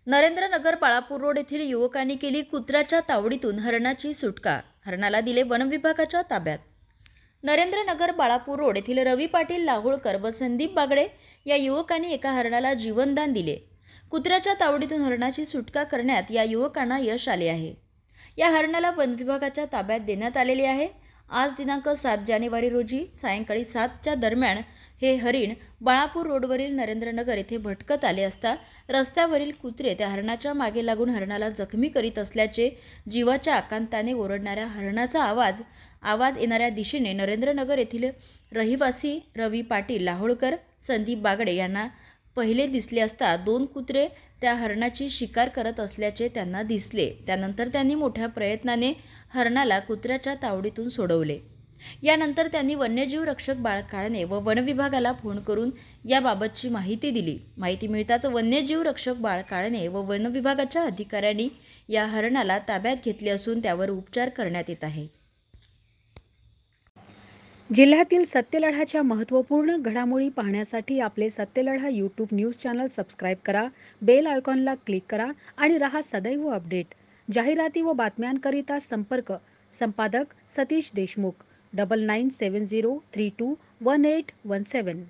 Narendranagar Balapur road येथील युवकांनी केली कुत्र्याच्या तावडीतून हरणाची सुटका. हरणाला दिले वनविभागाच्या ताब्यात. नरेंद्रनगर बाळापूर रोड येथील रवी पाटील लाहोळकर व संदीप बागडे या युवकांनी एका हरणाला जीवनदान दिले. कुत्र्याच्या तावडीतून हरणाची सुटका करण्यात या युवकांना यश आले आहे. या हरणाला वनविभागाच्या ताब्यात देण्यात आलेले आहे. आज दिनांक 7 जानेवारी रोजी सायंकाळी 7च्या दरम्यान हे हरिण बाळापूर रोडवरील नरेंद्रनगर येथे भटकत आले असता रस्त्यावरील कुत्रे त्या हरणाच्या मागे लागून हरणाला जखमी करीत असल्याचे जीवाच्या आकांताने ओरडणाऱ्या हरणाचा आवाज येणाऱ्या दिशेने नरेंद्रनगर येथील रहिवासी रवी पाटील लाहोळकर संदीप बागडे यांना पहिले दिसले असता 2 कुत्रे त्या हरणाची शिकार करत असल्याचे त्यांना दिसले. त्यानंतर त्यांनी मोठ्या प्रयत्नाने हरणाला कुत्र्याच्या तावडीतून सोडवले. यानंतर त्यांनी वन्यजीव रक्षक बाळ काळणे व वनविभागाला फोन करून याबाबतची माहिती दिली. माहिती मिळताच वन्यजीव रक्षक बाळ काळणे व वनविभागाच्या अधिकाऱ्यांनी या हरणाला ताब्यात घेतले असून त्यावर उपचार करण्यात येत आहे. जिल्ह्यातील सत्यलढाच्या महत्त्वपूर्ण घडामोडी पाहण्यासाठी आपले Satyaladha YouTube news channel subscribe करा, बेल आयकॉनला क्लिक करा आणि रहा सदैव अपडेट. जाहिराती व बातम्यांकरिता संपादक सतीश देशमुख 9970321817.